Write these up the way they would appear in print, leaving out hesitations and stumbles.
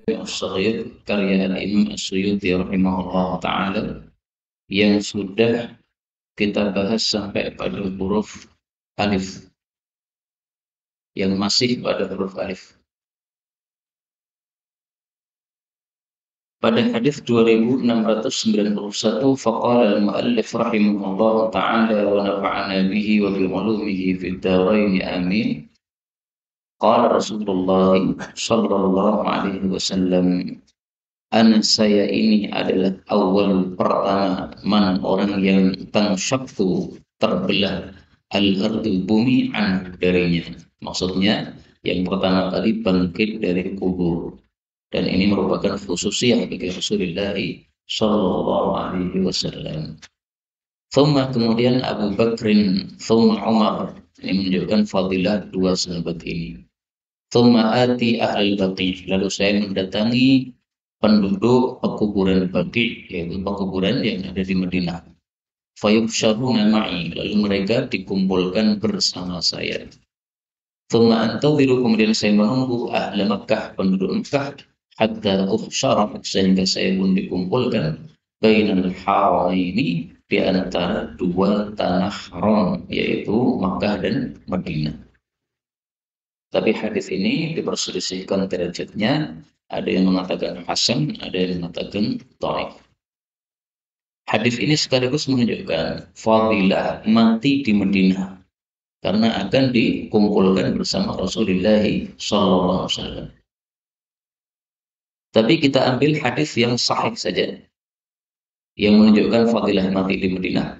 As-Saghir karya Imam As-Suyuti rahimahullah ta'ala yang sudah kita bahas sampai pada huruf alif, yang masih pada huruf alif. Pada hadis 2691 faqala al-muallif rahimahullah ta'ala wa nafa'ana bihi wa bi ulumihi fid dharain amin. Qala Rasulullah sallallahu alaihi wasallam, saya ini adalah awal pertama man orang yang tansyaqqu terbelah al-ardu bumi an darinya. Maksudnya yang pertama kali bangkit dari kubur. Dan ini merupakan khususiyah bagi Rasulullah sallallahu alaihi wasallam. Thumma kemudian Abu Bakrin, thumma Umar. Ini menunjukkan fadilah dua sahabat ini. Thumma ati ahlul baqi, lalu saya mendatangi penduduk pekuburan Baqi, yaitu pekuburan yang ada di Madinah. Fayubsyaruna ma'i, lalu mereka dikumpulkan bersama saya. Thumma antadhiru, kemudian saya menunggu ahli Makkah, penduduk Makkah, hatta uhsyara, sehingga saya pun dikumpulkan bainal haraini, di antara dua tanah haram, yaitu Makkah dan Madinah. Tapi hadis ini diperselisihkan derajatnya, ada yang mengatakan hasan, ada yang mengatakan dhaif. Hadis ini sekaligus menunjukkan fadilah mati di Madinah karena akan dikumpulkan bersama Rasulullah sallallahu alaihi wasallam. Tapi kita ambil hadis yang sahih saja yang menunjukkan fadilah mati di Madinah.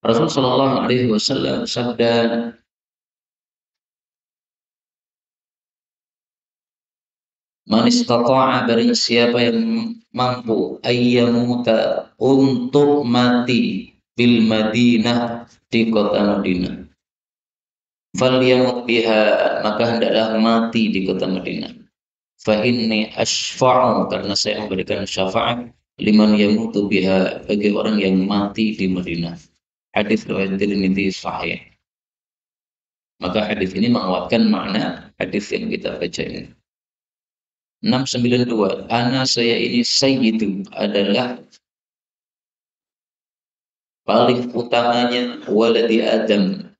Rasul sallallahu alaihi wasallam sabda, man istata'a, barang siapa yang mampu ayyamuta, untuk mati bil Madinah, di kota Madinah, falyamut biha, maka hendaklah mati di kota Madinah. Fa inni asfa'u, karena saya memberikan syafaat liman yamutu biha, bagi orang yang mati di Madinah. Hadis riwayat Tirmidzi sahih. Maka hadis ini menguatkan makna hadis yang kita baca ini. 692, saya ini sayyidu, adalah paling utamanya waladi Adam,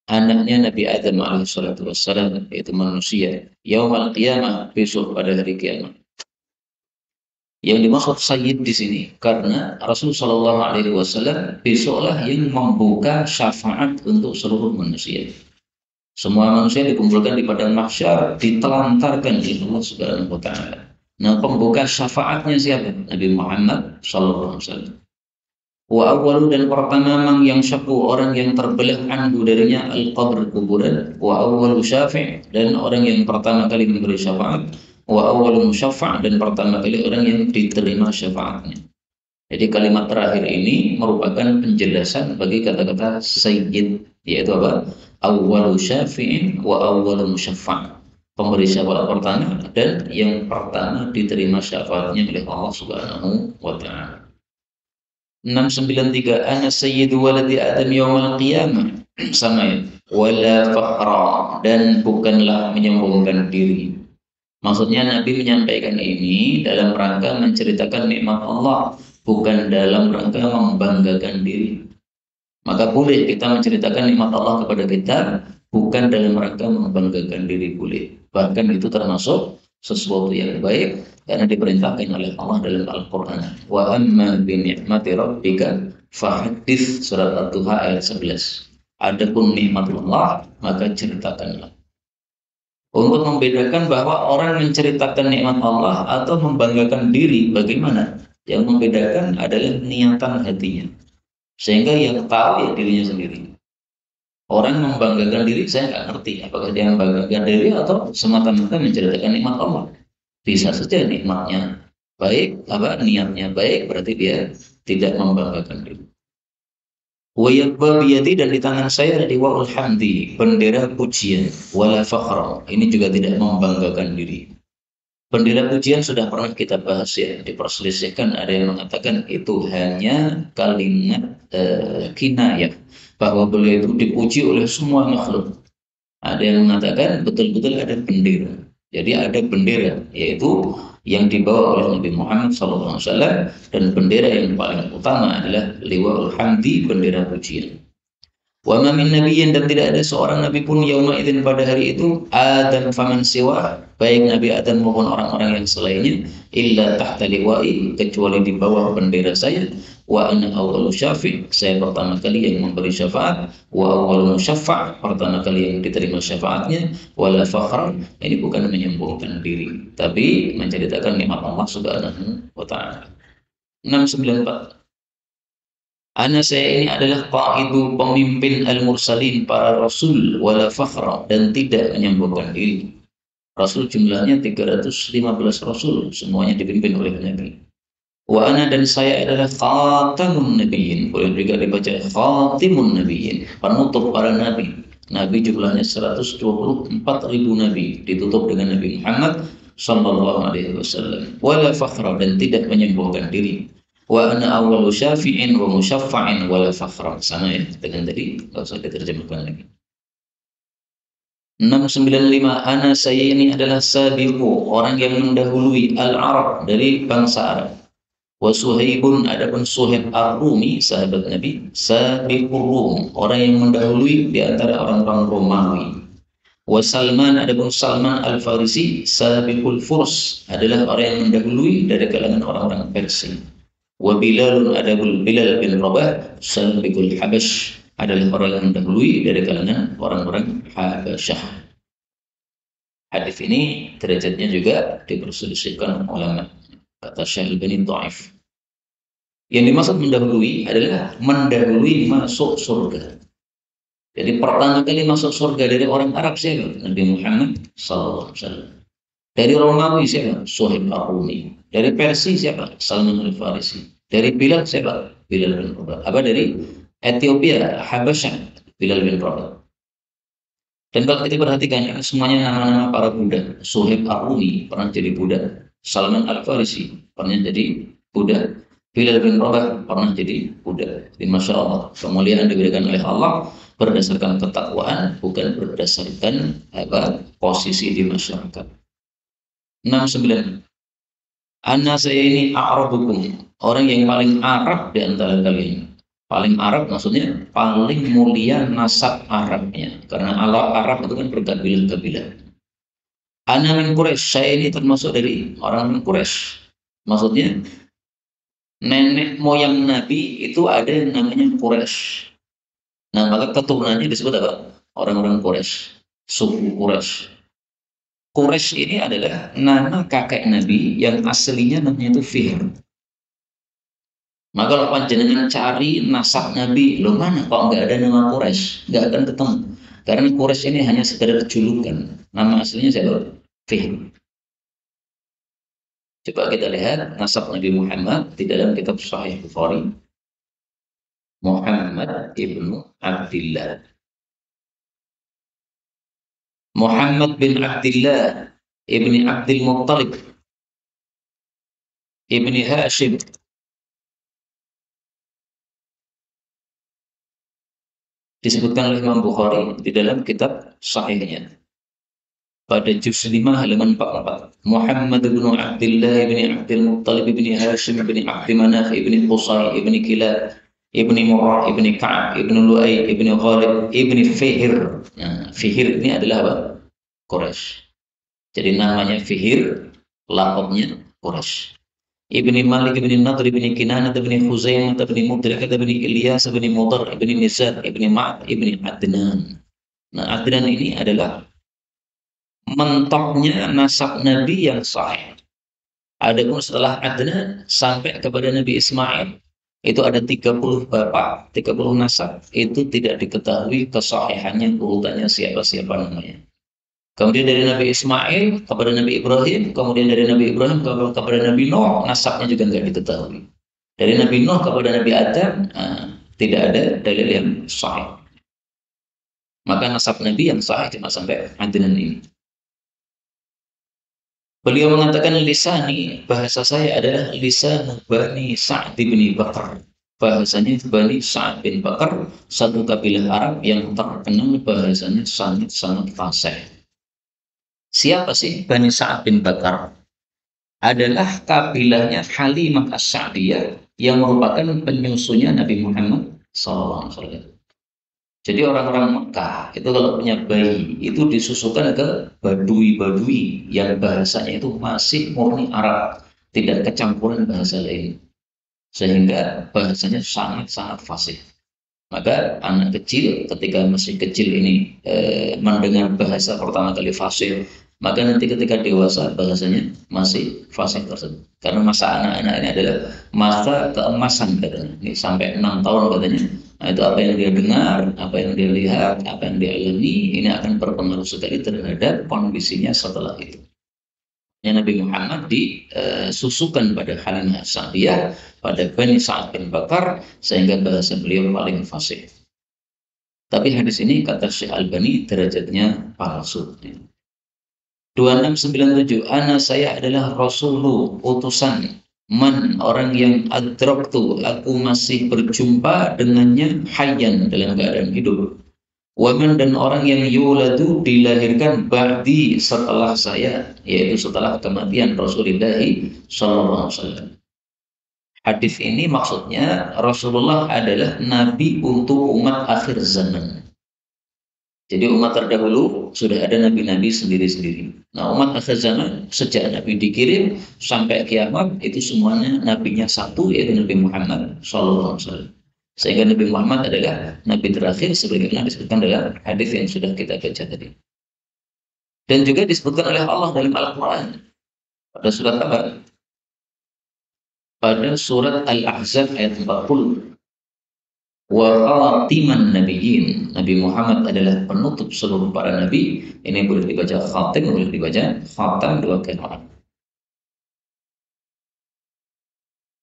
anaknya Nabi Adam alaihissalatu wassalam, yaitu manusia, yaumal qiyamah, besok pada hari kiamat. Yang dimaksud sayyid di sini karena Rasul sallallahu alaihi wasallam besoklah yang membuka syafaat untuk seluruh manusia. Semua manusia dikumpulkan di padang mahsyar, ditelantarkan di Allah Subhanahu wa taala. Nah, pembuka syafaatnya siapa? Nabi Muhammad sallallahu alaihi wasallam. Wa awwalu, dan pertama mang yang syaku, orang yang terbelah anhu darinya al-qabr, kuburan. Wa awwalu syafi', dan orang yang pertama kali memberi syafaat. Wa awwalu musyaffa', dan pertama kali orang yang diterima syafaatnya. Jadi kalimat terakhir ini merupakan penjelasan bagi kata-kata sayyid, yaitu apa? Awwalu syafi'in wa awwalu musyaffa', pemberi syafaat pertama dan yang pertama diterima syafaatnya oleh Allah Subhanahu wa taala. 693, ana sayyidu waladi Adam yaumal qiyamah, sama ya, wala fakhra, dan bukanlah menyombongkan diri. Maksudnya Nabi menyampaikan ini dalam rangka menceritakan nikmat Allah, bukan dalam rangka membanggakan diri. Maka boleh kita menceritakan nikmat Allah kepada kita, bukan dalam rangka membanggakan diri, boleh. Bahkan itu termasuk sesuatu yang baik karena diperintahkan oleh Allah dalam Al-Quran. Wa amma bi ni'mati rabbika fahaddits, surat At-Duha ayat 11. Adapun nikmat Allah, maka ceritakanlah. Untuk membedakan bahwa orang menceritakan nikmat Allah atau membanggakan diri, bagaimana? Yang membedakan adalah niatan hatinya. Sehingga yang tahu ya dirinya sendiri. Orang membanggakan diri, saya nggak ngerti apakah dia membanggakan diri atau semata-mata menceritakan nikmat Allah. Bisa saja nikmatnya baik, niatnya baik, berarti dia tidak membanggakan diri. Wa yaqba biyadi, dan di tangan saya ada liwa'ul hamdi, bendera pujian, wala fakhra, ini juga tidak membanggakan diri. Bendera pujian sudah pernah kita bahas ya, diperselisihkan, ada yang mengatakan itu hanya kalimat kinayah, bahwa beliau itu dipuji oleh semua makhluk. Ada yang mengatakan betul-betul ada bendera. Jadi ada bendera, yaitu yang dibawa oleh Nabi Muhammad SAW, dan bendera yang paling utama adalah liwaul hamdi, bendera pujian. Wa ma min nabiyyin, dan tidak ada seorang nabi pun yauma idzin, pada hari itu, Adam faman siwa, baik Nabi Adam maupun orang-orang yang selainnya, illa tahta liwa'i, kecuali di bawah bendera saya, wa ana awwalu syafi', saya pertama kali yang memberi syafaat, wa awwalu musyaffa', pertama kali yang diterima syafaatnya, wala fakhra, ini bukan menyombongkan diri, tapi menceritakan nikmat Allah Subhanahu wa taala. 694. Ana, saya ini adalah qaidu, pemimpin al-mursalin, para rasul, wala fakhra, dan tidak menyombongkan diri. Rasul jumlahnya 315 rasul, semuanya dipimpin oleh Nabi. Wa ana, dan saya adalah khatamun nabiyyin, boleh juga dibaca khatimun nabiyyin, penutup para nabi. Nabi jumlahnya 124.000 nabi, ditutup dengan Nabi Muhammad sallallahu alaihi wasallam. Wala fakhra, dan tidak menyombongkan diri. Wa ana awwalu syafi'in wa musyaffa'in wala fakhra. Sama ya dengan tadi, enggak usah diterjemahkan lagi. 695. Ana, saya ini adalah sabiqu, orang yang mendahului al-Arab, dari bangsa Arab. Wa Suhaibun, adapun Suhaib Ar-Rumi, sahabat Nabi, sabiqur Rum, orang yang mendahului di antara orang-orang Romawi. Wa Salman, adapun Salman Al-Farisi, sabiqul Furs, adalah orang yang mendahului dari kalangan orang-orang Persia. Wa Bilalun, adapun Bilal bin Rabah, sabiqul Habash, adalah orang yang mendahului dari kalangan orang-orang Habasyah. Hadis ini derajatnya juga diperselisihkan ulama. Kata Syekh Al-Bani dhaif. Yang dimaksud mendahului adalah mendahului masuk surga. Jadi pertama kali masuk surga dari orang Arab siapa? Nabi Muhammad SAW. Dari Romawi siapa? Suhaib Ar-Rumi. Dari Persia siapa? Salman Al-Farisi. Dari Bilal siapa? Bilal bin Rabah. Apa dari Ethiopia, Habasyah, Bilal bin Rabah. Dan kalau kita perhatikan, ya, semuanya nama-nama para budak. Suhaib Ar-Rumi pernah jadi budak. Salman Al-Farisi pernah jadi budak. Bilal bin Rabah pernah jadi budak. Jadi Masya Allah, kemuliaan diberikan oleh Allah berdasarkan ketakwaan, bukan berdasarkan posisi di masyarakat. 69. Ana, saya ini a'rabukum, orang yang paling Arab di antara kalian. Paling Arab maksudnya paling mulia nasab Arabnya, karena Arab itu kan berkabilah-kabilah. Ana min Quraisy, saya ini termasuk dari orang min Quraisy. Maksudnya nenek moyang Nabi itu ada yang namanya Quraisy. Nah, maka keturunannya disebut apa? Orang-orang Quraisy, suku Quraisy. Quraisy ini adalah nama kakek Nabi yang aslinya namanya itu Fihr. Maka kalau panjenengan cari nasab Nabi, lo mana kok nggak ada nama Quraisy? Nggak akan ketemu. Karena Quraisy ini hanya sekedar julukan. Nama aslinya siapa? Fihr. Coba kita lihat nasab Nabi Muhammad di dalam kitab Sahih Bukhari. Muhammad ibnu Abdillah. Muhammad bin Abdillah ibni Abdul Muttalib ibni Hashim. Disebutkan oleh Imam Bukhari di dalam kitab Sahihnya pada juz 5 halaman 44. Muhammad bin Abdillah ibni Abdul Muttalib ibni Hashim ibni Abdi Manaf ibni Qusay ibni Kilab ibni Murrah ibni Ka'ab ibni Lu'ay ibni Ghalib ibni Fihr. Nah, Fihr ini adalah apa? Quraisy. Jadi namanya Fihr, laqabnya Quraisy. Ibni Malik ibni Nadr ibni Kinanah ibni Khuzaimah ibni Mudrikah ibni Ilyas ibni Mudar ibni Nizar ibni Ma'ad ibni Adnan. Nah, Adnan ini adalah mentoknya nasab Nabi yang sahih. Adapun setelah Adnan sampai kepada Nabi Ismail, itu ada 30 bapak, 30 nasab, itu tidak diketahui kesahihannya, urutannya siapa-siapa namanya. Kemudian dari Nabi Ismail kepada Nabi Ibrahim, kemudian dari Nabi Ibrahim kepada Nabi Nuh, nasabnya juga nggak diketahui. Dari Nabi Nuh kepada Nabi Adam, tidak ada dalil yang sahih. Maka nasab Nabi yang sahih cuma sampai Adnan ini. Beliau mengatakan lisani, bahasa saya adalah lisan Bani Sa'd bin Bakar. Bahasanya Bani Sa'd bin Bakar, satu kabilah Arab yang terkenal bahasanya sangat-sangat fasih. Siapa sih Bani Sa'ad bin Bakar? Adalah kabilahnya Halimah As-Sa'diyah yang merupakan penyusunya Nabi Muhammad SAW. Jadi orang-orang Mekah itu kalau punya bayi itu disusukan ke badui-badui yang bahasanya itu masih murni Arab, tidak kecampuran bahasa lain, sehingga bahasanya sangat-sangat fasih. Maka anak kecil ketika masih kecil ini mendengar bahasa pertama kali fasih, maka nanti ketika dewasa bahasanya masih fasih tersebut. Karena masa anak-anak ini adalah masa keemasan katanya. Ini sampai 6 tahun katanya. Nah, itu apa yang dia dengar, apa yang dia lihat, apa yang dia alami, ini akan berpengaruh sekali terhadap kondisinya setelah itu. Nabi Muhammad disusukan pada Halimah Sa'diyah, pada Bani Sa'ad bin Bakar, sehingga bahasa beliau paling fasih. Tapi hadis ini kata Syekh Albani derajatnya palsu. 2697, ana saya adalah Rasulu, utusan, man, orang yang adraktu, aku masih berjumpa dengannya hayyan, dalam keadaan hidup. Waman, dan orang yang yuladu, dilahirkan ba'di, setelah saya, yaitu setelah kematian Rasulullah sallallahu alaihi wasallam. Hadis ini maksudnya Rasulullah adalah nabi untuk umat akhir zaman. Jadi umat terdahulu sudah ada nabi-nabi sendiri-sendiri. Nah, umat akhir zaman sejak Nabi dikirim sampai kiamat itu semuanya nabinya satu, yaitu Nabi Muhammad sallallahu alaihi wasallam. Sehingga Nabi Muhammad adalah nabi terakhir sebagaimana disebutkan dalam hadis yang sudah kita baca tadi. Dan juga disebutkan oleh Allah dalam Al-Qur'an pada surat apa? Pada surat Al-Ahzab ayat 40. Wa khatiman nabiyyin. Nabi Muhammad adalah penutup seluruh para nabi. Ini boleh dibaca khatim, boleh dibaca khatam, dua kali.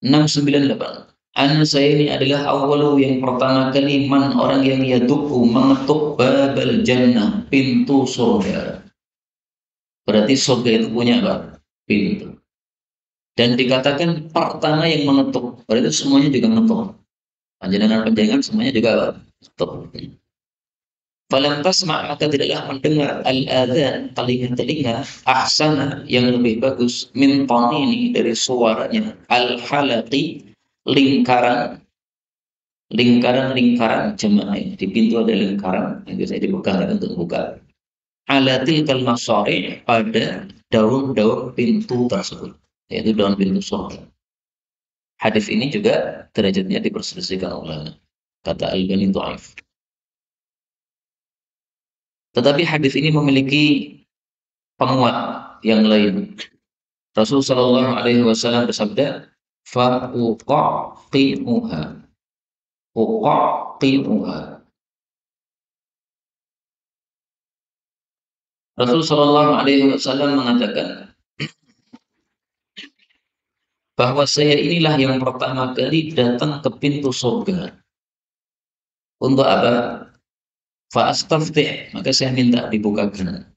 698. Ana saya ini adalah awalu, yang pertama kali, man, orang yang yaduku, mengetuk babal jannah, pintu surga. Berarti surga itu punya apa? Pintu. Dan dikatakan pertama yang mengetuk, berarti semuanya juga mengetuk. Panjenengan-panjenengan semuanya juga apa? Mengetuk. Falam tasma', maka tidaklah mendengar al-adhan, telinga-telinga, ahsana, yang lebih bagus, min tanini, dari suaranya, al-halaqi, lingkaran, lingkaran jemaah. Di pintu ada lingkaran yang biasanya dibuka untuk buka. Ala tilkal masari', pada daun-daun pintu tersebut, yaitu daun pintu surga. Hadis ini juga derajatnya diperselisihkan ulama. Kata Al-Albani dhaif. Tetapi hadis ini memiliki penguat yang lain. Rasulullah Shallallahu Alaihi Wasallam bersabda, "Fa uqaqimuha, uqaqimuha." Rasulullah Shallallahu Alaihi Wasallam mengatakan bahwa saya inilah yang pertama kali datang ke pintu surga. Untuk apa? Fa astaftih, maka saya minta dibukakan.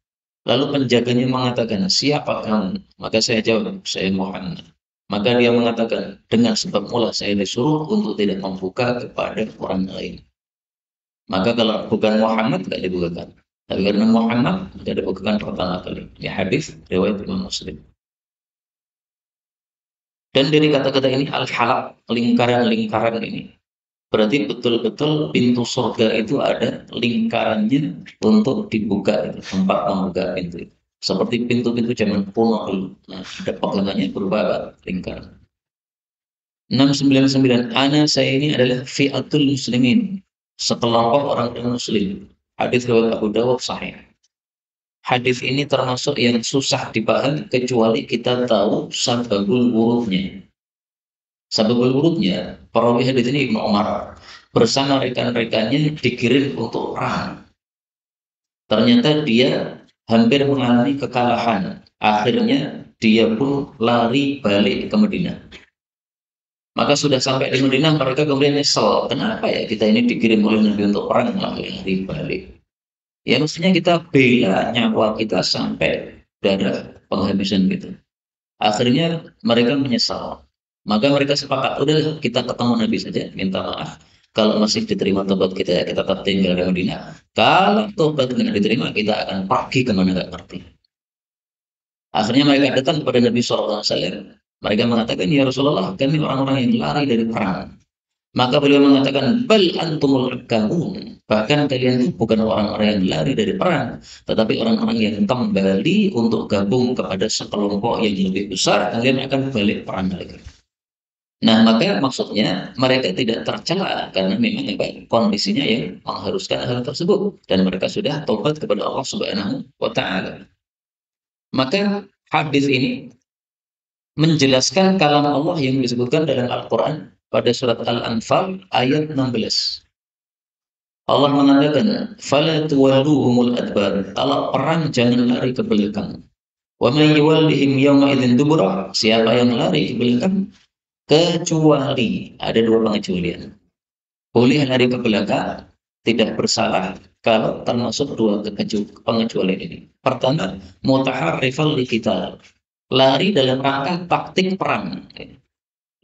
Lalu penjaganya mengatakan, siapa kamu? Maka saya jawab, saya Muhammad. Maka dia mengatakan, dengan sebab mula saya disuruh untuk tidak membuka kepada orang lain. Maka kalau bukan Muhammad, tidak dibukakan. Tapi karena Muhammad, tidak dibukakan pertama kali. Ini hadis riwayat Imam Muslim. Dan dari kata-kata ini, al-halaq, lingkaran-lingkaran ini, berarti betul-betul pintu surga itu ada lingkarannya untuk dibuka, tempat membuka pintu itu. Seperti pintu-pintu zaman kuno dulu. Nah, ada pegangannya berupa lingkaran. 699. Ana saya ini adalah fi'atul muslimin, sekelompok orang muslim. Hadis riwayat Abu Dawud sahih. Hadis ini termasuk yang susah dipahami kecuali kita tahu sababul wurudnya. Sababul wurudnya, perawi hadis ini Ibnu Umar bersama rekan-rekannya dikirim untuk perang. Ternyata dia hampir mengalami kekalahan. Akhirnya dia pun lari balik ke Madinah. Maka sudah sampai di Madinah, mereka kemudian nyesel. Kenapa ya kita ini dikirim oleh Nabi untuk perang, lari balik? Ya mestinya kita bela nyawa kita sampai darah penghabisan gitu. Akhirnya mereka menyesal. Maka mereka sepakat, udah kita ketemu Nabi saja, minta maaf. Kalau masih diterima tobat kita, ya kita tetap tinggal di Madinah. Kalau tobat nggak diterima, kita akan pergi kemana nggak ngerti. Akhirnya mereka datang kepada Nabi SAW. Mereka mengatakan, ya Rasulullah, kami orang-orang yang lari dari perang. Maka beliau mengatakan, bal antumul akabun. Bahkan kalian itu bukan orang-orang yang lari dari perang, tetapi orang-orang yang kembali untuk gabung kepada sekelompok yang lebih besar. Kalian akan balik perang lagi. Nah, maka maksudnya mereka tidak tercela karena memang kondisinya yang mengharuskan hal tersebut dan mereka sudah tobat kepada Allah Subhanahu wa taala. Maka hadis ini menjelaskan kalam Allah yang disebutkan dalam Al-Qur'an pada surat Al-Anfal ayat 16. Allah mengatakan, "Fala tuwalluhumul adbar." Kalau perang jangan lari ke belakang. Wa may yuwallihim yawma idzin dubura. Siapa yang lari ke belakang kecuali ada dua pengecualian. Boleh lari ke belakang, tidak bersalah kalau termasuk dua pengecualian ini. Pertama, mutaharrifal liqital. Lari dalam rangka taktik perang.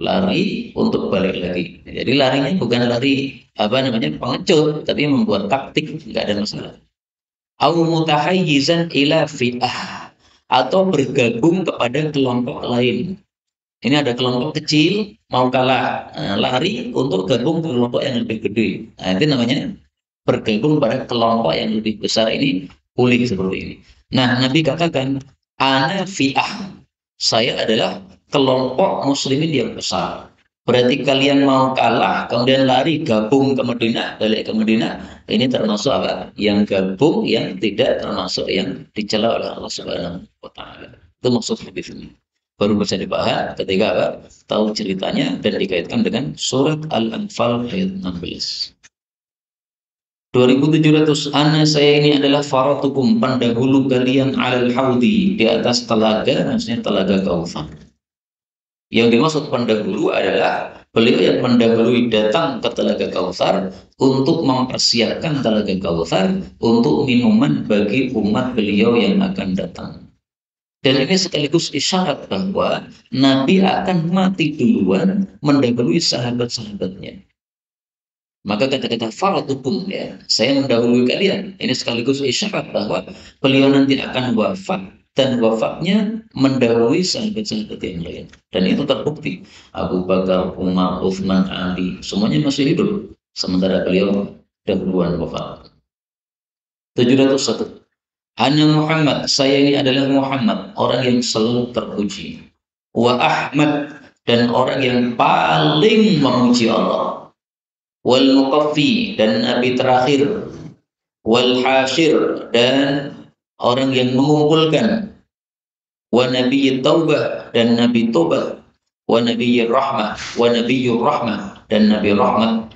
Lari untuk balik lagi. Jadi larinya bukan lari pengecut, tapi membuat taktik, nggak ada masalah. Au mutahayyizan ila fi'ah, atau bergabung kepada kelompok lain. Ini ada kelompok kecil mau kalah, lari untuk gabung ke kelompok yang lebih gede. Nah, itu namanya bergabung pada kelompok yang lebih besar, ini boleh seperti ini. Nah, Nabi katakan, ana fi'ah. Saya adalah kelompok muslimin yang besar. Berarti kalian mau kalah, kemudian lari gabung ke Madinah, balik ke Madinah. Ini termasuk apa? Yang gabung, yang tidak termasuk yang dicela oleh Allah Subhanahu wa taala. Itu maksud hadis ini. Baru bisa dibahas ketika apa? Tahu ceritanya dan dikaitkan dengan surat Al-Anfal ayat 16. 2700. Ana saya ini adalah faratukum, pendahulu kalian alal haudi, di atas telaga, maksudnya telaga Kautsar. Yang dimaksud pendahulu adalah beliau yang mendahului datang ke telaga Kautsar untuk mempersiapkan telaga Kautsar untuk minuman bagi umat beliau yang akan datang. Dan ini sekaligus isyarat bahwa Nabi akan mati duluan mendahului sahabat-sahabatnya. Maka kata-kata faratukum, ya, saya mendahului kalian. Ini sekaligus isyarat bahwa beliau nanti akan wafat dan wafatnya mendahului sahabat-sahabat yang lain. Dan itu terbukti. Abu Bakar, Umar, Uthman, Ali, semuanya masih hidup. Sementara beliau dahuluan wafat. 701. Ana Muhammad, saya ini adalah Muhammad, orang yang selalu terpuji. Wa Ahmad, dan orang yang paling memuji Allah. Wal Muqaffi, dan Nabi terakhir. Wal Hashir, dan orang yang mengumpulkan. Wa Nabi Taubah, dan Nabi Taubah. Wa Nabi Rahmah, wa Nabi Rahmah, dan Nabi Rahmat.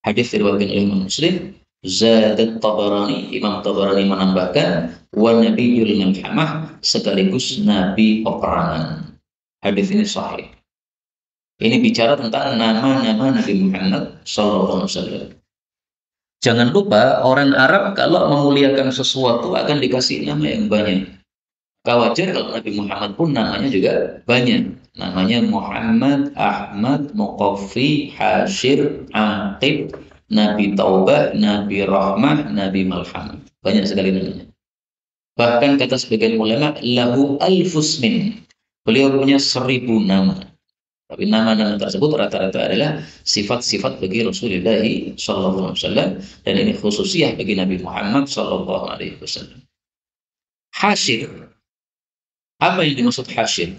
Hadis riwayat Imam Muslim. Zadat Tabarani, Imam Tabarani menambahkan, wa Nabiyul Malhamah, sekaligus Nabi peperangan. Hadis ini sahih. Ini bicara tentang nama-nama Nabi Muhammad SAW. Jangan lupa, orang Arab kalau memuliakan sesuatu akan dikasih nama yang banyak. Wajar kalau Nabi Muhammad pun namanya juga banyak. Namanya Muhammad, Ahmad, Muqaffi, Hashir, Aqib, Nabi Taubah, Nabi Rahmah, Nabi Malhamah. Banyak sekali namanya. Bahkan kata sebagian ulama, lahu alfusmin. Beliau punya 1000 nama. Tapi nama-nama tersebut rata-rata adalah sifat-sifat bagi Rasulullah SAW, dan ini khususiyah bagi Nabi Muhammad SAW. Hashir. Apa yang dimaksud hashir?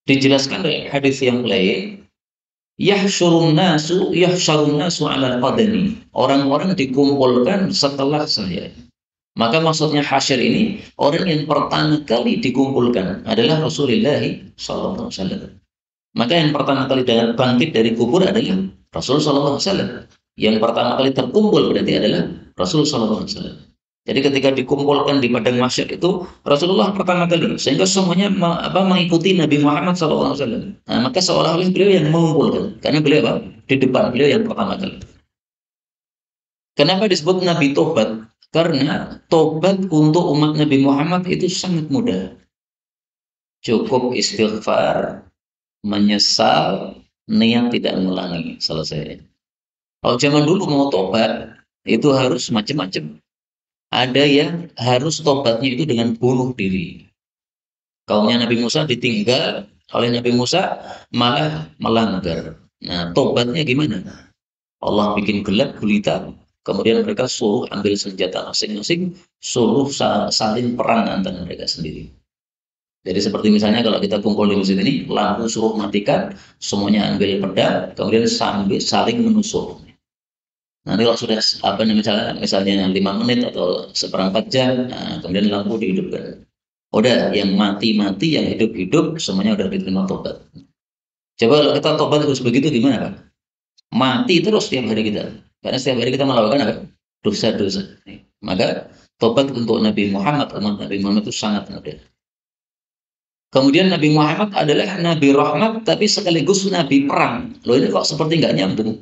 Dijelaskan dalam hadis yang lain, yahsyurun nasu ala qadami. Orang-orang dikumpulkan setelah saya. Maka maksudnya hasyir ini, orang yang pertama kali dikumpulkan adalah Rasulullah SAW. Maka yang pertama kali bangkit dari kubur adalah Rasul SAW. Yang pertama kali terkumpul berarti adalah Rasul SAW. Jadi ketika dikumpulkan di padang mahsyar itu Rasulullah pertama kali, sehingga semuanya mengikuti Nabi Muhammad SAW. Nah, maka seolah-olah beliau yang mengumpulkan, karena beliau di depan, beliau yang pertama kali. Kenapa disebut Nabi Tobat? Karena tobat untuk umat Nabi Muhammad itu sangat mudah. Cukup istighfar, menyesal, niat tidak mengulangi, selesai. Kalau zaman dulu mau tobat itu harus macam-macam. Ada yang harus tobatnya itu dengan bunuh diri. Kaumnya Nabi Musa ditinggal oleh Nabi Musa malah melanggar. Nah, tobatnya gimana? Allah bikin gelap gulita, kemudian mereka suruh ambil senjata masing-masing, suruh saling perang antara mereka sendiri. Jadi seperti misalnya kalau kita kumpul di masjid ini, lampu suruh matikan, semuanya ambil pedang, kemudian sambil saling menusuk. Nanti kalau sudah apa misalnya 5 menit atau seperempat jam, nah, kemudian lampu dihidupkan. Udah, yang mati-mati, yang hidup-hidup, semuanya udah diterima tobat. Coba kalau kita tobat terus begitu gimana, Pak? Mati terus setiap hari kita. Karena setiap hari kita melakukan apa? Dosa-dosa. Maka tobat untuk Nabi Muhammad, umat Nabi Muhammad itu sangat mudah. Kemudian Nabi Muhammad adalah Nabi Rahmat, tapi sekaligus Nabi Perang. Loh ini kok seperti nggak nyambung.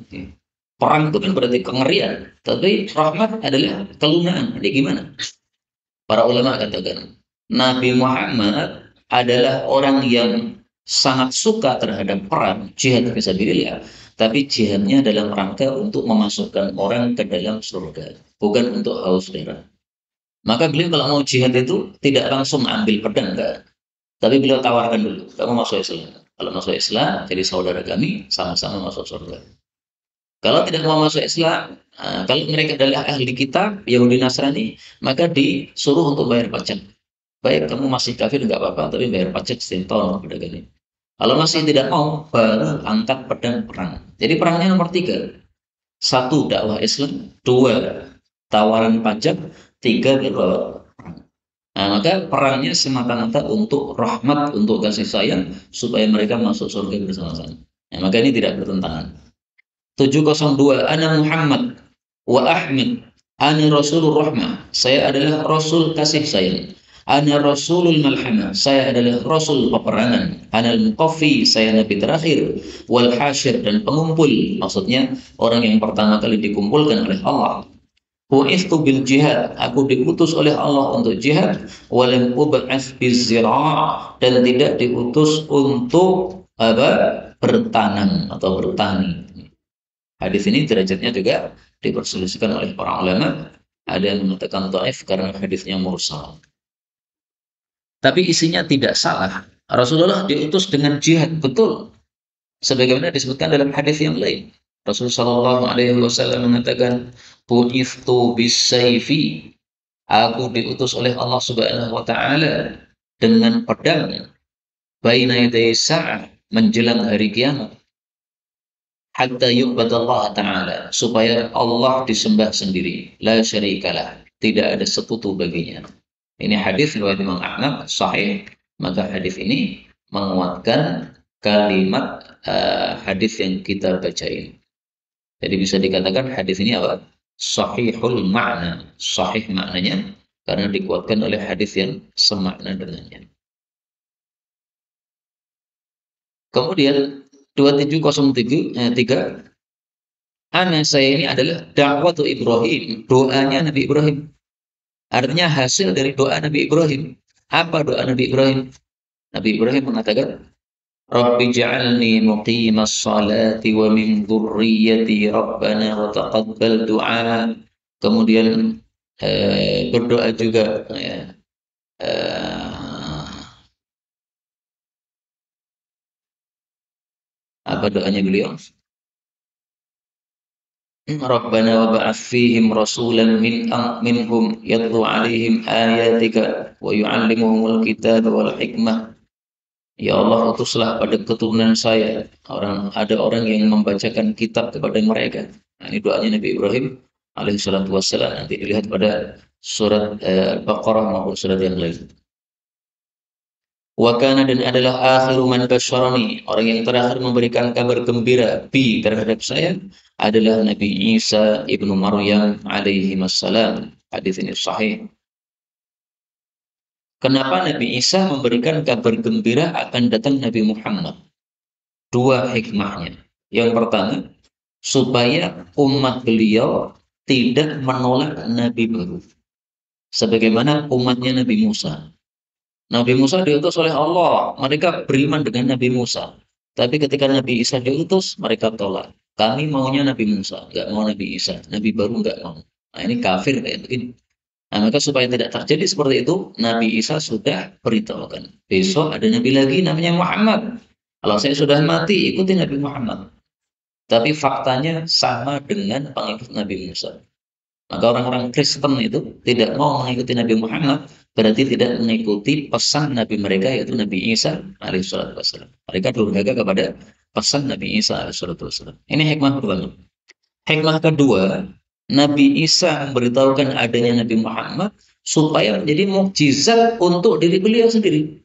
Perang itu kan berarti kengerian, tapi Rahmat adalah kelunahan. Ini gimana? Para ulama katakan, Nabi Muhammad adalah orang yang sangat suka terhadap perang, jihad fisabilillah, tapi jihadnya dalam rangka untuk memasukkan orang ke dalam surga, bukan untuk haus darah. Maka beliau kalau mau jihad itu tidak langsung ambil pedang, enggak. Tapi beliau tawarkan dulu, kamu masuk Islam. Kalau masuk Islam, jadi saudara kami, sama-sama masuk surga. Kalau tidak mau masuk Islam, kalau mereka adalah ahli kitab, Yahudi Nasrani, maka disuruh untuk bayar pajak. Baik, kamu masih kafir nggak apa-apa, tapi bayar pajak setiap tahun kepada kami. Kalau masih tidak mau, baru angkat pedang perang. Jadi perangnya nomor 3. 1, dakwah Islam. 2, tawaran pajak. 3, berbawa perang. Nah, maka perangnya semata-mata untuk rahmat, untuk kasih sayang, supaya mereka masuk surga bersama-sama. Nah, maka ini tidak bertentangan. 702, Ana Muhammad wa Ahmad, Ana Rasulur Rahmah. Saya adalah Rasul kasih sayang. Ana Rasulul Malhamah. Saya adalah Rasul peperangan. Ana Al-Muqaffi. Saya Nabi terakhir. Wal Hashir, dan pengumpul. Maksudnya orang yang pertama kali dikumpulkan oleh Allah. Bu'ithu bil jihad, aku diutus oleh Allah untuk jihad, walam ub'ats bizira', dan tidak diutus untuk apa? Bertanam atau bertani. Hadis ini derajatnya juga diperselisihkan oleh para ulama. Ada yang mengatakan dhaif karena hadisnya mursal. Tapi isinya tidak salah. Rasulullah diutus dengan jihad, betul. Sebagaimana disebutkan dalam hadis yang lain. Rasulullah Shallallahu Alaihi Wasallam mengatakan, "Bu'ithtu bis-sayfi." Aku diutus oleh Allah Subhanahu Wa Taala dengan pedang. Baina yaday sa'ah, menjelang hari kiamat. Hatta yu'badallah Ta'ala, supaya Allah disembah sendiri. La syarikalah, tidak ada sekutu baginya. Ini hadis riwayat Imam Ahmad sahih. Maka hadis ini menguatkan kalimat hadis yang kita bacain. Jadi bisa dikatakan hadis ini apa? Sahihul makna, sahih maknanya karena dikuatkan oleh hadis yang semakna dengannya. Kemudian 2703, ana saya ini adalah dakwah Ibrahim, doanya Nabi Ibrahim. Artinya hasil dari doa Nabi Ibrahim. Apa doa Nabi Ibrahim? Nabi Ibrahim mengatakan, Rabbi ja'alni muqimas salati wa min dhurriyyati rabbana wa taqabbal du'a. Kemudian berdoa juga ya, apa doanya beliau? Rabbana wa ba'ath fihim rasulan minhum yatlu 'alaihim ayatika wa yu'allimuhumul kitaba wal hikmah. Ya Allah, utuslah pada keturunan saya ada orang yang membacakan kitab kepada mereka. Nah, ini doanya Nabi Ibrahim alaihi salatu wassalam. Nanti dilihat pada surat Al-Baqarah maupun surat yang lain. Wa kana, dan adalah akhiru man basyarani, orang yang terakhir memberikan kabar gembira bi terhadap saya adalah Nabi Isa ibnu Maryam alaihi wassalam. Hadis ini sahih. Kenapa Nabi Isa memberikan kabar gembira akan datang Nabi Muhammad? 2 hikmahnya. Yang pertama, supaya umat beliau tidak menolak Nabi baru. Sebagaimana umatnya Nabi Musa. Nabi Musa diutus oleh Allah. Mereka beriman dengan Nabi Musa. Tapi ketika Nabi Isa diutus, mereka tolak. Kami maunya Nabi Musa, nggak mau Nabi Isa. Nabi baru nggak mau. Nah, ini kafir kayak begini. Nah, maka supaya tidak terjadi seperti itu, Nabi Isa sudah beritahukan. Besok ada Nabi lagi namanya Muhammad. Kalau saya sudah mati, ikuti Nabi Muhammad. Tapi faktanya sama dengan pengikut Nabi Musa. Maka orang-orang Kristen itu tidak mau mengikuti Nabi Muhammad, berarti tidak mengikuti pesan Nabi mereka, yaitu Nabi Isa alaihissalatu wassalam. Mereka durhaka kepada pesan Nabi Isa alaihissalatu wassalam. Ini hikmah pertama. Hikmah kedua, Nabi Isa memberitahukan adanya Nabi Muhammad supaya menjadi mukjizat untuk diri beliau sendiri.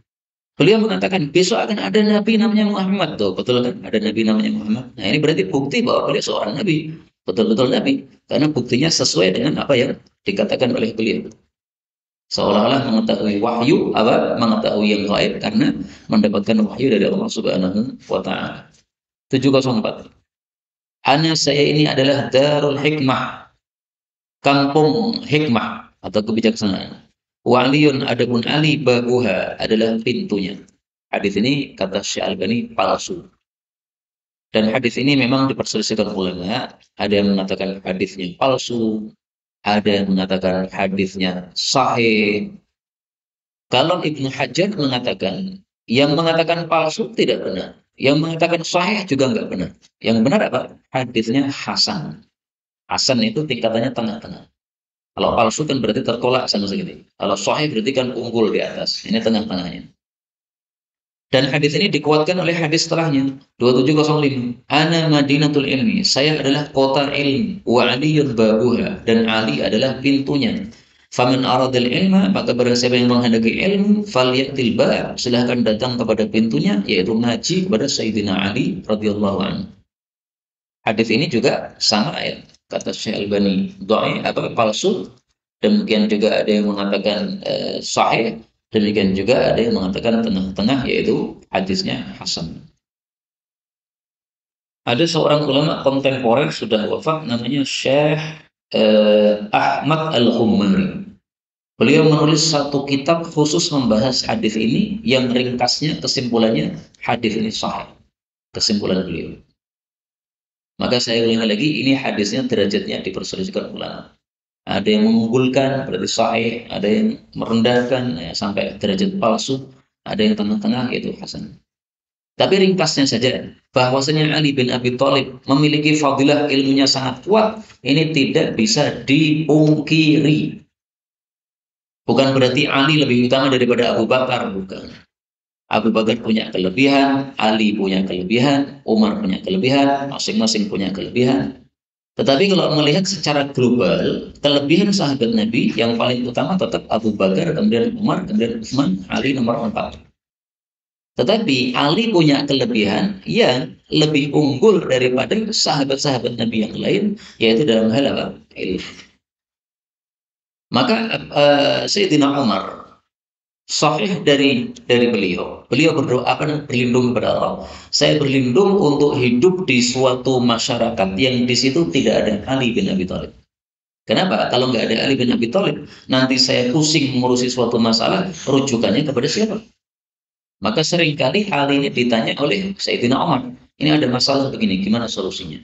Beliau mengatakan besok akan ada Nabi namanya Muhammad, tuh betul kan? Ada Nabi namanya Muhammad. Nah, ini berarti bukti bahwa beliau seorang Nabi, betul-betul Nabi, karena buktinya sesuai dengan apa yang dikatakan oleh beliau. Seolah-olah mengetahui wahyu, apa? Mengetahui yang gaib karena mendapatkan wahyu dari Allah Subhanahu wa Ta'ala. 704. Ana saya ini adalah Darul Hikmah, kampung hikmah atau kebijaksanaan. Waliyun adapun Ali babuha adalah pintunya. Hadis ini kata Syekh Albani palsu. Dan hadis ini memang diperselisihkan ulama. Ada yang mengatakan hadisnya palsu, ada yang mengatakan hadisnya sahih. Kalau Ibnu Hajar mengatakan, yang mengatakan palsu tidak benar. Yang mengatakan sahih juga enggak benar. Yang benar apa? Hadisnya hasan. Hasan itu tingkatannya tengah-tengah. Kalau palsu kan berarti tertolak sama sekali. Kalau sahih berarti kan unggul di atas. Ini tengah-tengahnya. Dan hadis ini dikuatkan oleh hadis setelahnya 2705. Ana Madinatul Ilmi. Saya adalah kota ilmu. Wa aliyun babuha. Dan Ali adalah pintunya. Faman aradil ilma, maka barang siapa yang menghendaki ilmu, falyatil bab, silahkan datang kepada pintunya, yaitu ngaji kepada Sayyidina Ali radhiyallahu anhu. Hadis ini juga sama ya, kata Syekh Albani, palsu. Demikian juga ada yang mengatakan sahih, demikian juga ada yang mengatakan tengah-tengah, yaitu hadisnya hasan. Ada seorang ulama kontemporer sudah wafat namanya Syekh Ahmad Al-Humari. Beliau menulis satu kitab khusus membahas hadis ini, yang ringkasnya kesimpulannya hadis ini sahih. Kesimpulan beliau. Maka saya ulangi lagi, ini hadisnya derajatnya diperselisihkan ulama. Ada yang mengunggulkan berarti sahih, ada yang merendahkan ya, sampai derajat palsu, ada yang tengah-tengah yaitu hasan. Tapi ringkasnya saja, bahwasanya Ali bin Abi Thalib memiliki fadilah ilmunya sangat kuat, ini tidak bisa dipungkiri. Bukan berarti Ali lebih utama daripada Abu Bakar, bukan. Abu Bakar punya kelebihan, Ali punya kelebihan, Umar punya kelebihan, masing-masing punya kelebihan. Tetapi kalau melihat secara global, kelebihan sahabat Nabi yang paling utama tetap Abu Bakar, kemudian Umar, kemudian Utsman, Ali nomor 4. Tetapi Ali punya kelebihan yang lebih unggul daripada sahabat-sahabat Nabi yang lain, yaitu dalam hal apa? Ilmu. Maka Sayyidina Umar sahih dari beliau berdoa berlindung kepada Allah. Saya berlindung untuk hidup di suatu masyarakat yang di situ tidak ada Ali bin Abi Thalib. Kenapa? Kalau nggak ada Ali bin Abi Thalib, nanti saya pusing mengurusi suatu masalah, rujukannya kepada siapa? Maka seringkali hal ini ditanya oleh Sayyidina Umar. Ini ada masalah begini, gimana solusinya?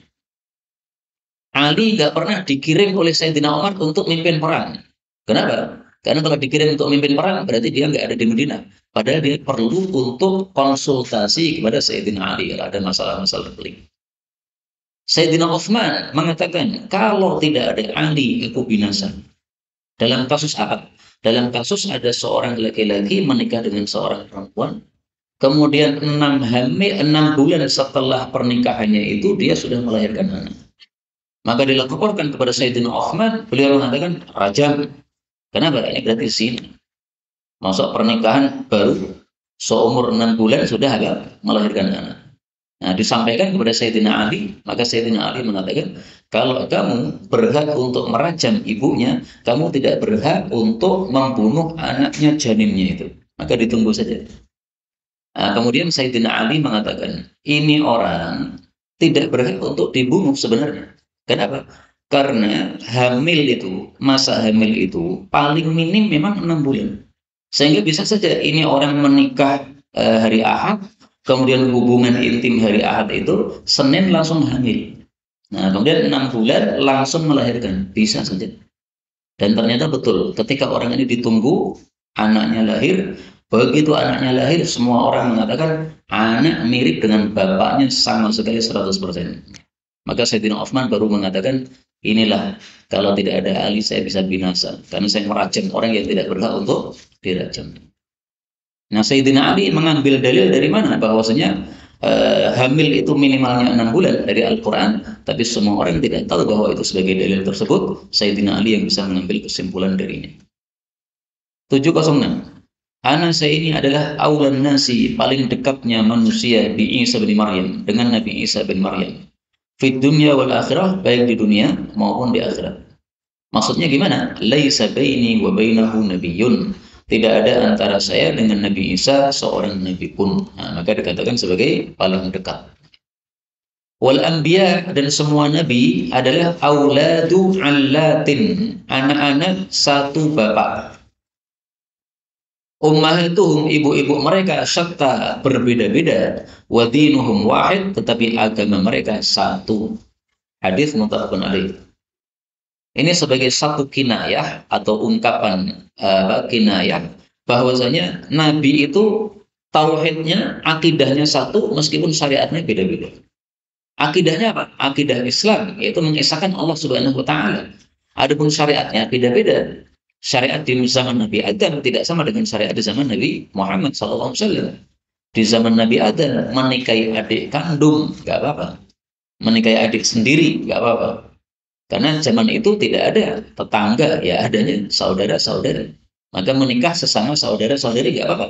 Ali nggak pernah dikirim oleh Sayyidina Umar untuk mimpin perang. Kenapa? Karena kalau dikirim untuk memimpin perang, berarti dia nggak ada di Madinah. Padahal dia perlu untuk konsultasi kepada Sayyidina Ali kalau ada masalah-masalah penting. Sayyidina Utsman mengatakan, kalau tidak ada Ali, aku binasa. Dalam kasus apa? Dalam kasus ada seorang laki-laki menikah dengan seorang perempuan, kemudian 6 bulan setelah pernikahannya itu dia sudah melahirkan anak. Maka dilaporkan kepada Sayyidina Utsman, beliau mengatakan, rajam. Kenapa? Ini berarti zina. Masuk pernikahan baru seumur 6 bulan sudah melahirkan anak. Nah, disampaikan kepada Sayyidina Ali, maka Sayyidina Ali mengatakan, kalau kamu berhak untuk merajam ibunya, kamu tidak berhak untuk membunuh anaknya janinnya itu. Maka ditunggu saja. Nah, kemudian Sayyidina Ali mengatakan, ini orang tidak berhak untuk dibunuh sebenarnya. Kenapa? Karena hamil itu, masa hamil itu paling minim memang 6 bulan. Sehingga bisa saja ini orang menikah hari Ahad, kemudian hubungan intim hari Ahad itu Senin langsung hamil. Nah, kemudian 6 bulan langsung melahirkan. Bisa saja. Dan ternyata betul, ketika orang ini ditunggu, anaknya lahir, begitu anaknya lahir, semua orang mengatakan anak mirip dengan bapaknya sama sekali 100%. Maka Sayyidina Utsman baru mengatakan, inilah kalau tidak ada Ali saya bisa binasa, karena saya merajam orang yang tidak berhak untuk dirajam. Nah, Sayyidina Ali mengambil dalil dari mana? Bahwasanya hamil itu minimalnya 6 bulan dari Al-Quran, tapi semua orang tidak tahu bahwa itu sebagai dalil tersebut. Sayyidina Ali yang bisa mengambil kesimpulan darinya. 706. Ana saya ini adalah awlan nasi, paling dekatnya manusia di Isa bin Maryam, dengan Nabi Isa bin Maryam. Fit dunya wal akhirah, baik di dunia maupun di akhirat. Maksudnya gimana? Laisa baini wa bainahu nabiyyun. Tidak ada antara saya dengan Nabi Isa seorang nabi pun. Nah, maka dikatakan sebagai paling dekat. Wal anbiya, dan semua nabi adalah auladu allatin, anak-anak satu bapak. Ummahatuhum, ibu-ibu mereka syatta, berbeda-beda. Wa dinuhum wahid, tetapi agama mereka satu. Hadis muttafaqun alaih. Ini sebagai satu kinayah atau ungkapan kinayah bahwasanya Nabi itu tauhidnya, akidahnya satu meskipun syariatnya beda-beda. Akidahnya apa? Akidah Islam, yaitu mengesahkan Allah Subhanahu wa taala. Adapun syariatnya beda-beda. Syariat di zaman Nabi Adam tidak sama dengan syariat di zaman Nabi Muhammad SAW. Di zaman Nabi Adam menikahi adik kandung nggak apa-apa, menikahi adik sendiri nggak apa-apa. Karena zaman itu tidak ada tetangga, ya adanya saudara-saudara. Maka menikah sesama saudara-saudari nggak apa-apa.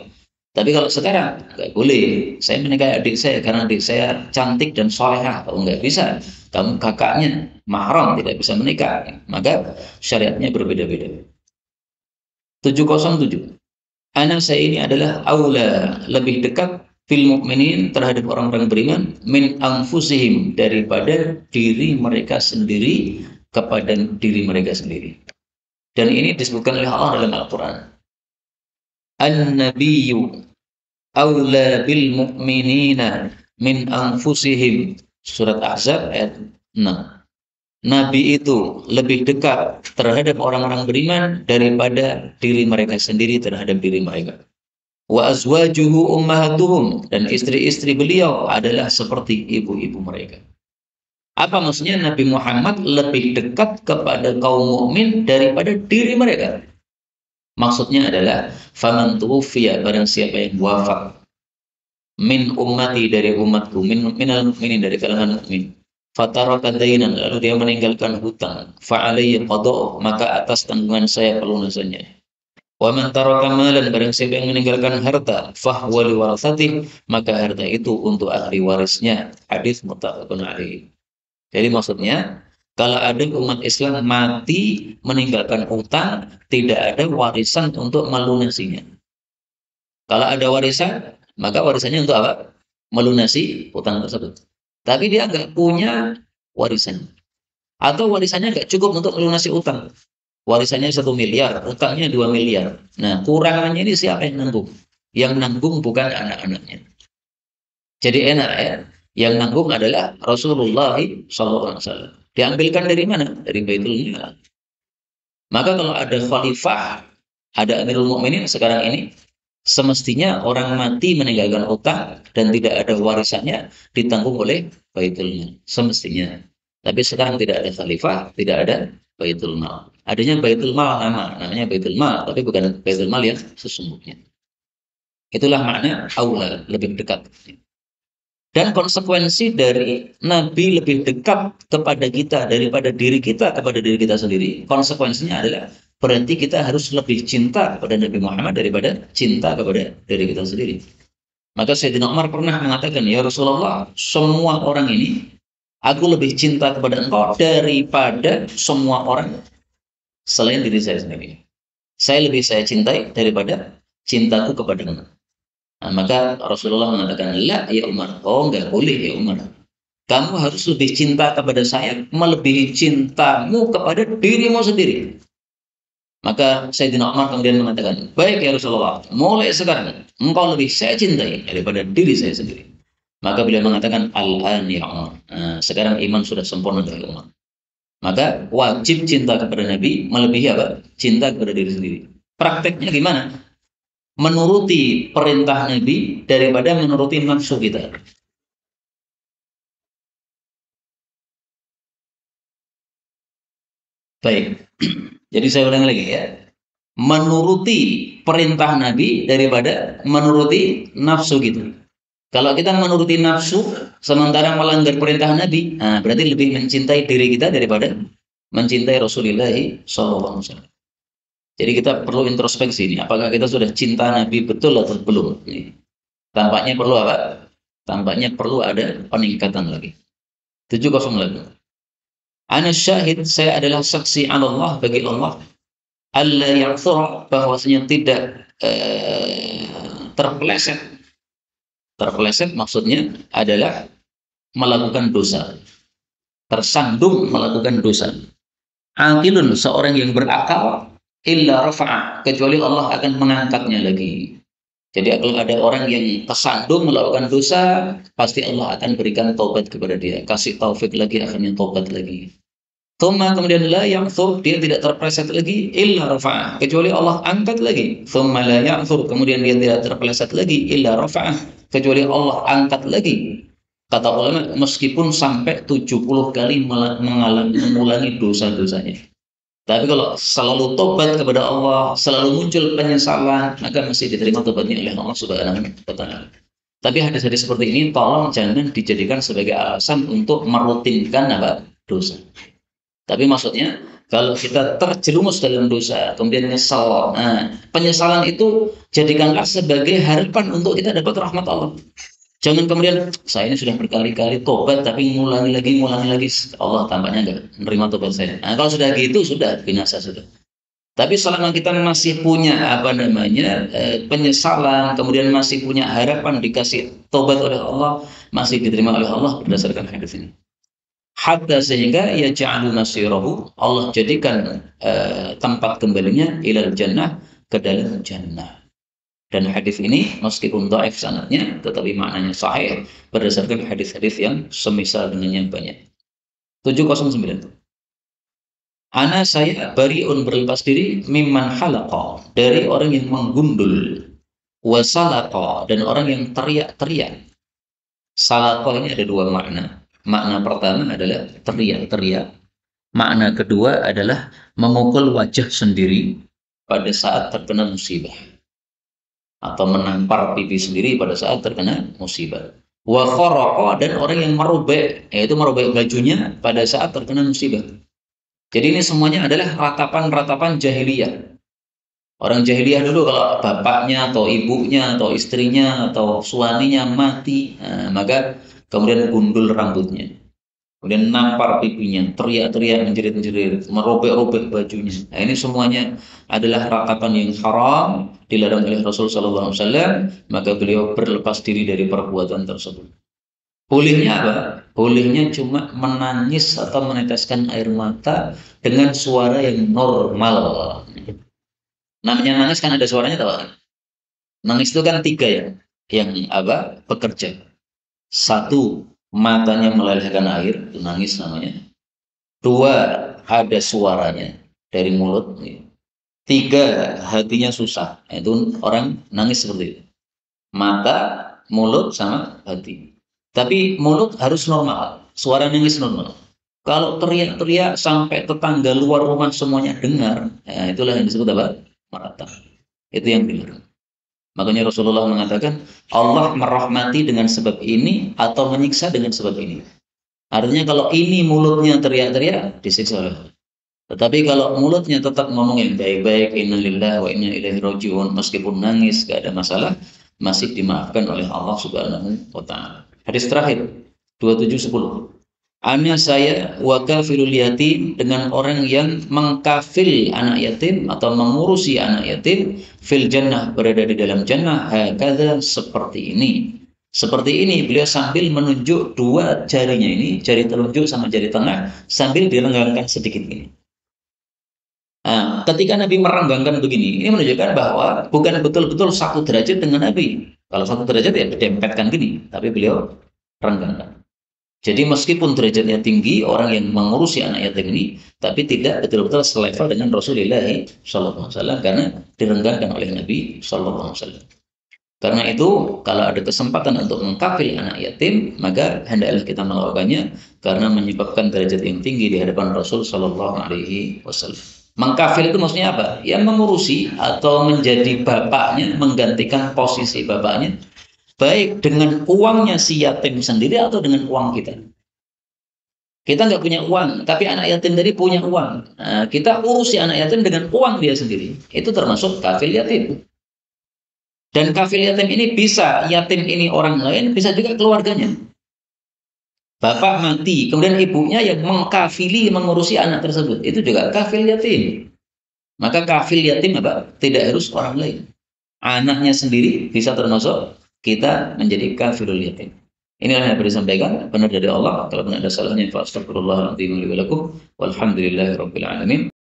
Tapi kalau sekarang nggak boleh. Saya menikahi adik saya karena adik saya cantik dan solehah. Kalau nggak bisa, kamu kakaknya mahram tidak bisa menikah. Maka syariatnya berbeda-beda. 707. Anak saya ini adalah aula, lebih dekat fil mukminin, terhadap orang-orang beriman, min anfusihim, daripada diri mereka sendiri kepada diri mereka sendiri. Dan ini disebutkan oleh Allah dalam Al-Quran. An-nabiyyu aula bil mu'minina min anfusihim. Surat Ahzab ayat 6. Nabi itu lebih dekat terhadap orang-orang beriman daripada diri mereka sendiri terhadap diri mereka. Wa azwajuhu ummahatuhum, dan istri-istri beliau adalah seperti ibu-ibu mereka. Apa maksudnya? Nabi Muhammad lebih dekat kepada kaum mukmin daripada diri mereka. Maksudnya adalah faman tuwfiya, barang siapa yang wafat, min ummati, dari umatku, minal mukminin, dari kalangan mukmin, fataraka dainan, lalu dia meninggalkan hutang, fa'alayhi qada'u, maka atas tanggungan saya pelunasannya. Wa man taraka malan, barang siapa yang meninggalkan harta, fahwa liwarasatih, maka harta itu untuk ahli warisnya. Hadis muttafaqun alaih. Jadi maksudnya, kalau ada umat Islam mati meninggalkan hutang, tidak ada warisan untuk melunasinya. Kalau ada warisan, maka warisannya untuk apa? Melunasi hutang tersebut. Tapi dia nggak punya warisan, atau warisannya nggak cukup untuk melunasi utang. Warisannya 1 miliar, utangnya 2 miliar. Nah, kurangannya ini siapa yang nanggung? Yang nanggung bukan anak-anaknya. Jadi enak ya. Yang nanggung adalah Rasulullah SAW. Diambilkan dari mana? Dari Baitul Mal. Maka kalau ada khalifah, ada Amirul Mukminin sekarang ini, semestinya orang mati meninggalkan utang dan tidak ada warisannya ditanggung oleh Baitul Mal, semestinya. Tapi sekarang tidak ada khalifah, tidak ada Baitul Mal. Adanya Baitul Mal, namanya Baitul Mal, tapi bukan Baitul Mal yang sesungguhnya. Itulah makna aula, lebih dekat. Dan konsekuensi dari Nabi lebih dekat kepada kita daripada diri kita kepada diri kita sendiri, konsekuensinya adalah berarti kita harus lebih cinta kepada Nabi Muhammad daripada cinta kepada diri kita sendiri. Maka Sayyidina Umar pernah mengatakan, ya Rasulullah, semua orang ini, aku lebih cinta kepada engkau daripada semua orang selain diri saya sendiri. Saya cintai daripada cintaku kepada engkau. Nah, maka Rasulullah mengatakan, la ya Umar, oh enggak boleh ya Umar. Kamu harus lebih cinta kepada saya, melebihi cintamu kepada dirimu sendiri. Maka Sayyidina Umar kemudian mengatakan, baik ya Rasulullah, mulai sekarang engkau lebih saya cintai daripada diri saya sendiri. Maka beliau mengatakan, al-an ya Umar. Nah, sekarang iman sudah sempurna dari Umar. Maka wajib cinta kepada Nabi melebihi apa? Cinta kepada diri sendiri. Prakteknya gimana? Menuruti perintah Nabi daripada menuruti nafsu kita. Baik. Jadi saya ulang lagi ya. Menuruti perintah Nabi daripada menuruti nafsu gitu. Kalau kita menuruti nafsu sementara melanggar perintah Nabi, nah berarti lebih mencintai diri kita daripada mencintai Rasulullah SAW. Jadi kita perlu introspeksi ini. Apakah kita sudah cinta Nabi betul atau belum? Ini. Tampaknya perlu apa? Tampaknya perlu ada peningkatan lagi. 708. Ana syahid, saya adalah saksi Allah bagi Allah. Allah yang bahwasanya tidak terpeleset. Terpeleset maksudnya adalah melakukan dosa. Tersandung melakukan dosa. Aqilun, seorang yang berakal, illa rafa'a, kecuali Allah akan mengangkatnya lagi. Jadi kalau ada orang yang tersandung melakukan dosa, pasti Allah akan berikan taubat kepada dia. Kasih taufik lagi, akhirnya taubat lagi. Thumma, kemudian la ya'thur, dia tidak terpeleset lagi, illa rafa'ah, kecuali Allah angkat lagi. Thumma la ya'thur, kemudian dia tidak terpeleset lagi, illa rafa'ah, kecuali Allah angkat lagi. Kata ulama, meskipun sampai 70 kali mengulangi dosa-dosanya. Tapi kalau selalu tobat kepada Allah, selalu muncul penyesalan, maka masih diterima tobatnya oleh Allah Subhanahu wa Ta'ala. Tapi hadis-hadis seperti ini tolong jangan dijadikan sebagai alasan untuk merutinkan apa? Dosa. Tapi maksudnya kalau kita terjerumus dalam dosa, kemudian nyesal, nah, penyesalan itu jadikanlah sebagai harapan untuk kita dapat rahmat Allah. Jangan kemudian saya ini sudah berkali-kali tobat tapi ngulangi lagi, Allah tampaknya enggak menerima tobat saya. Nah, kalau sudah gitu sudah binasa sudah. Tapi selama kita masih punya apa namanya penyesalan, kemudian masih punya harapan dikasih tobat oleh Allah, masih diterima oleh Allah berdasarkan hadis ini. Hatta sehingga ya ja'alu nasirahu, Allah jadikan tempat kembalinya ilal jannah, ke dalam jannah. Dan hadis ini meskipun dhaif sanadnya tetapi maknanya sahih berdasarkan hadis-hadis yang semisal dengannya banyak. 709. Ana saya bariun, berlepas diri, mimman halaqa, dari orang yang menggundul, wasalaqa, dan orang yang teriak-teriak. Salaqa ini ada dua makna. Makna pertama adalah teriak-teriak. Makna kedua adalah memukul wajah sendiri pada saat terkena musibah, atau menampar pipi sendiri pada saat terkena musibah. Wa kharaqa, dan orang yang merobek, yaitu merobek bajunya pada saat terkena musibah. Jadi ini semuanya adalah ratapan-ratapan jahiliyah. Orang jahiliyah dulu kalau bapaknya atau ibunya atau istrinya atau suaminya mati, nah, maka kemudian gundul rambutnya. Kemudian nampar pipinya, teriak-teriak, menjerit-jerit, merobek-robek bajunya. Nah, ini semuanya adalah ratapan yang haram, dilarang oleh Rasul Sallallahu Alaihi Wasallam. Maka beliau berlepas diri dari perbuatan tersebut. Bolehnya apa? Bolehnya cuma menangis atau meneteskan air mata dengan suara yang normal. Namanya nangis kan ada suaranya, tahu kan? Nangis itu kan tiga ya, yang apa? Bekerja. Satu, matanya melelehkan air, itu nangis namanya. Dua, ada suaranya dari mulut. Tiga, hatinya susah, itu orang nangis seperti itu. Mata, mulut, sama hati. Tapi mulut harus normal, suara nangis normal. Kalau teriak-teriak sampai tetangga luar rumah semuanya dengar, ya itulah yang disebut apa? Merata. Itu yang dilarang. Makanya Rasulullah mengatakan Allah merahmati dengan sebab ini atau menyiksa dengan sebab ini. Artinya kalau ini mulutnya teriak-teriak, disiksa oleh Allah. Tetapi kalau mulutnya tetap ngomong yang baik-baik, innalillahi wa inna ilaihi rajiun, meskipun nangis gak ada masalah, masih dimaafkan oleh Allah Subhanahu wa Ta'ala. Hadis terakhir 2710. Ana saya wa kafirul yatim, dengan orang yang mengkafil anak yatim atau mengurusi anak yatim, fil jannah, berada di dalam jannah, hakadha, seperti ini. Seperti ini, beliau sambil menunjuk dua jarinya ini, jari telunjuk sama jari tengah, sambil direnggangkan sedikit ini. Nah, ketika Nabi merenggangkan begini, ini menunjukkan bahwa bukan betul-betul satu derajat dengan Nabi. Kalau satu derajat ya didempetkan gini, tapi beliau renggangkan. Jadi meskipun derajatnya tinggi, orang yang mengurusi anak yatim ini, tapi tidak betul-betul selevel dengan Rasulullah Sallallahu Alaihi Wasallam karena direndahkan oleh Nabi Sallallahu Alaihi Wasallam. Karena itu, kalau ada kesempatan untuk mengkafil anak yatim, maka hendaklah kita melakukannya karena menyebabkan derajat yang tinggi di hadapan Rasul Sallallahu Alaihi Wasallam. Mengkafil itu maksudnya apa? Ya mengurusi atau menjadi bapaknya, menggantikan posisi bapaknya, baik dengan uangnya si yatim sendiri atau dengan uang kita. Kita nggak punya uang, tapi anak yatim tadi punya uang. Nah, kita urusi anak yatim dengan uang dia sendiri. Itu termasuk kafil yatim. Dan kafil yatim ini bisa, yatim ini orang lain, bisa juga keluarganya. Bapak mati, kemudian ibunya yang mengkafili, mengurusi anak tersebut. Itu juga kafil yatim. Maka kafil yatim apa? Tidak harus orang lain. Anaknya sendiri bisa termasuk kita menjadi kafirul yatim. Inilah yang bisa disampaikan, benar dari Allah. Kalau ada salahnya, fa astagfirullahaladzim li wa lakum. Walhamdulillahirabbil alamin.